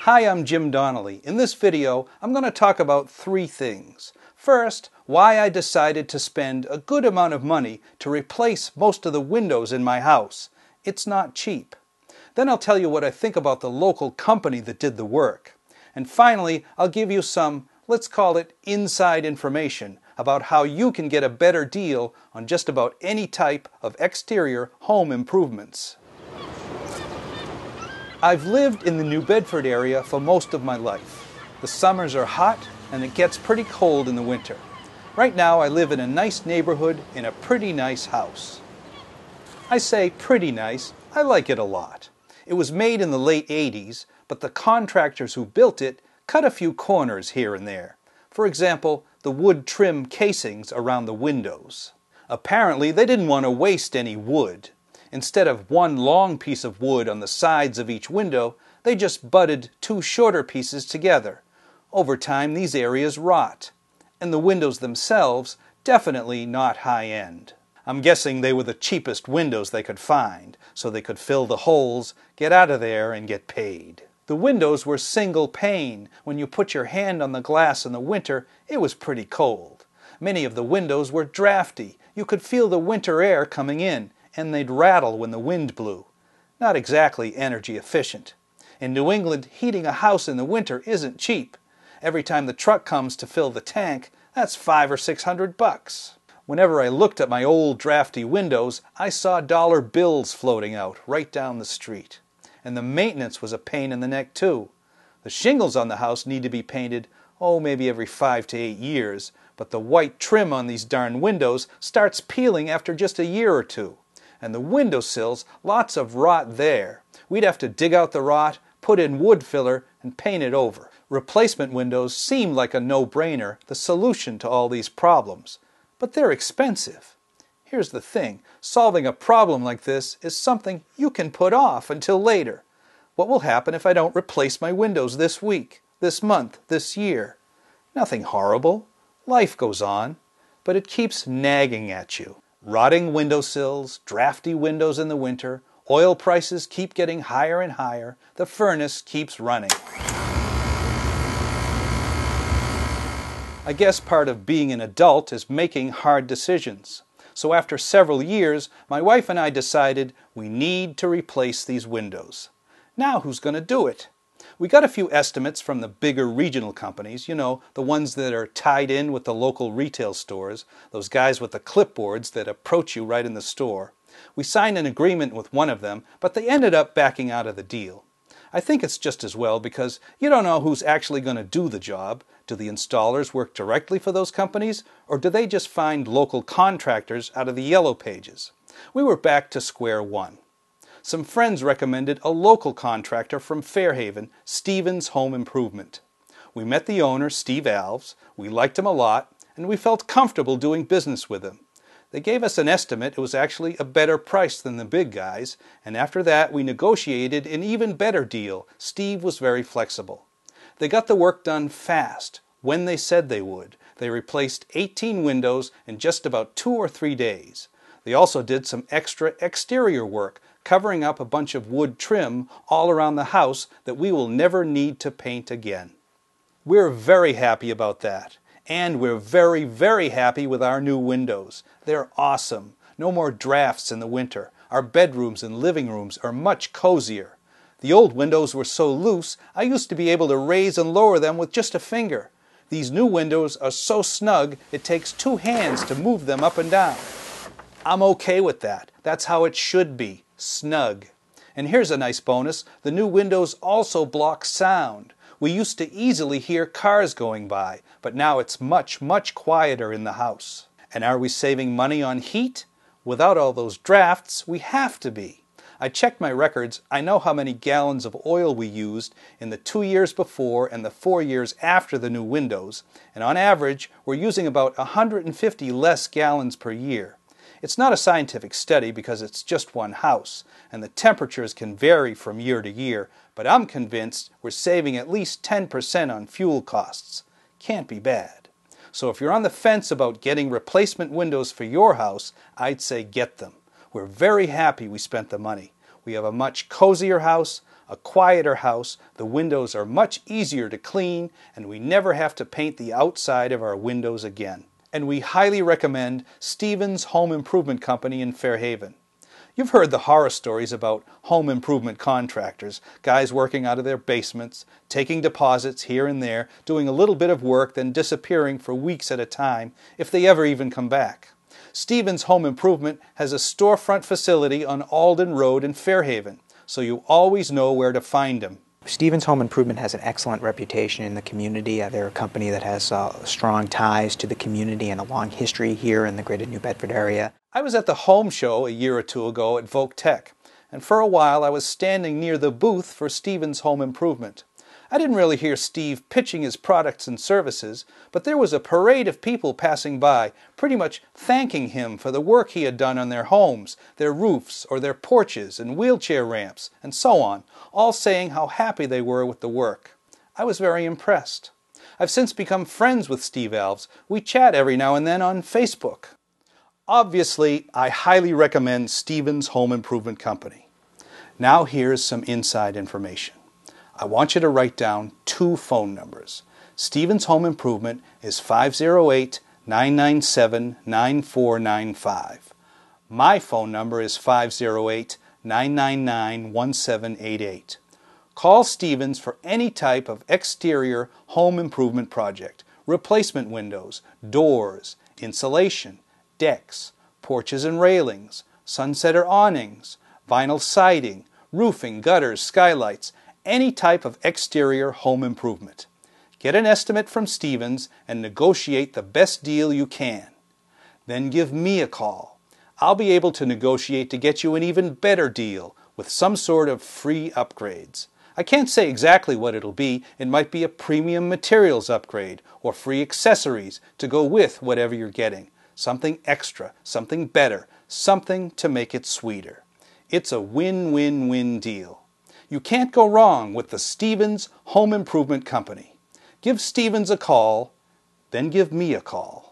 Hi, I'm Jim Donnelly. In this video, I'm going to talk about three things. First, why I decided to spend a good amount of money to replace most of the windows in my house. It's not cheap. Then I'll tell you what I think about the local company that did the work. And finally, I'll give you some, let's call it inside information, about how you can get a better deal on just about any type of exterior home improvements. I've lived in the New Bedford area for most of my life. The summers are hot and it gets pretty cold in the winter. Right now I live in a nice neighborhood in a pretty nice house. I say pretty nice, I like it a lot. It was made in the late 80s, but the contractors who built it cut a few corners here and there. For example, the wood trim casings around the windows. Apparently they didn't want to waste any wood. Instead of one long piece of wood on the sides of each window, they just butted two shorter pieces together. Over time, these areas rot. And the windows themselves, definitely not high-end. I'm guessing they were the cheapest windows they could find, so they could fill the holes, get out of there, and get paid. The windows were single pane. When you put your hand on the glass in the winter, it was pretty cold. Many of the windows were drafty. You could feel the winter air coming in, and they'd rattle when the wind blew. Not exactly energy efficient. In New England, heating a house in the winter isn't cheap. Every time the truck comes to fill the tank, that's $500 or $600. Whenever I looked at my old drafty windows, I saw dollar bills floating out right down the street. And the maintenance was a pain in the neck too. The shingles on the house need to be painted, maybe every 5 to 8 years, but the white trim on these darn windows starts peeling after just a year or two. And the windowsills, lots of rot there. We'd have to dig out the rot, put in wood filler, and paint it over. Replacement windows seem like a no-brainer, the solution to all these problems. But they're expensive. Here's the thing, solving a problem like this is something you can put off until later. What will happen if I don't replace my windows this week, this month, this year? Nothing horrible. Life goes on, but it keeps nagging at you. Rotting windowsills, drafty windows in the winter, oil prices keep getting higher and higher, the furnace keeps running. I guess part of being an adult is making hard decisions. So after several years, my wife and I decided we need to replace these windows. Now who's going to do it? We got a few estimates from the bigger regional companies, the ones that are tied in with the local retail stores, those guys with the clipboards that approach you right in the store. We signed an agreement with one of them, but they ended up backing out of the deal. I think it's just as well because you don't know who's actually going to do the job. Do the installers work directly for those companies, or do they just find local contractors out of the yellow pages? We were back to square one. Some friends recommended a local contractor from Fairhaven, Stevens Home Improvement. We met the owner, Steve Alves, we liked him a lot, and we felt comfortable doing business with him. They gave us an estimate. It was actually a better price than the big guys, and after that we negotiated an even better deal. Steve was very flexible. They got the work done fast, when they said they would. They replaced 18 windows in just about 2 or 3 days. They also did some extra exterior work, covering up a bunch of wood trim all around the house that we will never need to paint again. We're very happy about that. And we're very, very happy with our new windows. They're awesome. No more drafts in the winter. Our bedrooms and living rooms are much cozier. The old windows were so loose, I used to be able to raise and lower them with just a finger. These new windows are so snug, it takes 2 hands to move them up and down. I'm okay with that. That's how it should be. Snug. And here's a nice bonus. The new windows also block sound. We used to easily hear cars going by, but now it's much, much quieter in the house. And are we saving money on heat? Without all those drafts, we have to be. I checked my records. I know how many gallons of oil we used in the 2 years before and the 4 years after the new windows, and on average, we're using about 150 less gallons per year. It's not a scientific study because it's just one house, and the temperatures can vary from year to year, but I'm convinced we're saving at least 10% on fuel costs. Can't be bad. So if you're on the fence about getting replacement windows for your house, I'd say get them. We're very happy we spent the money. We have a much cozier house, a quieter house, the windows are much easier to clean, and we never have to paint the outside of our windows again. And we highly recommend Stevens Home Improvement Company in Fairhaven. You've heard the horror stories about home improvement contractors, guys working out of their basements, taking deposits here and there, doing a little bit of work, then disappearing for weeks at a time, if they ever even come back. Stevens Home Improvement has a storefront facility on Alden Road in Fairhaven, so you always know where to find them. Stevens Home Improvement has an excellent reputation in the community. They're a company that has strong ties to the community and a long history here in the greater New Bedford area. I was at the home show a year or two ago at Voc Tech, and for a while I was standing near the booth for Stevens Home Improvement. I didn't really hear Steve pitching his products and services, but there was a parade of people passing by, pretty much thanking him for the work he had done on their homes, their roofs, or their porches and wheelchair ramps, and so on, all saying how happy they were with the work. I was very impressed. I've since become friends with Steve Alves. We chat every now and then on Facebook. Obviously, I highly recommend Stevens Home Improvement Company. Now here's some inside information. I want you to write down 2 phone numbers. Stevens Home Improvement is 508-997-9495. My phone number is 508-999-1788. Call Stevens for any type of exterior home improvement project. Replacement windows, doors, insulation, decks, porches and railings, sunsetter awnings, vinyl siding, roofing, gutters, skylights, any type of exterior home improvement. Get an estimate from Stevens and negotiate the best deal you can. Then give me a call. I'll be able to negotiate to get you an even better deal with some sort of free upgrades. I can't say exactly what it'll be. It might be a premium materials upgrade or free accessories to go with whatever you're getting. Something extra, something better, something to make it sweeter. It's a win-win-win deal. You can't go wrong with the Stevens Home Improvement Company. Give Stevens a call, then give me a call.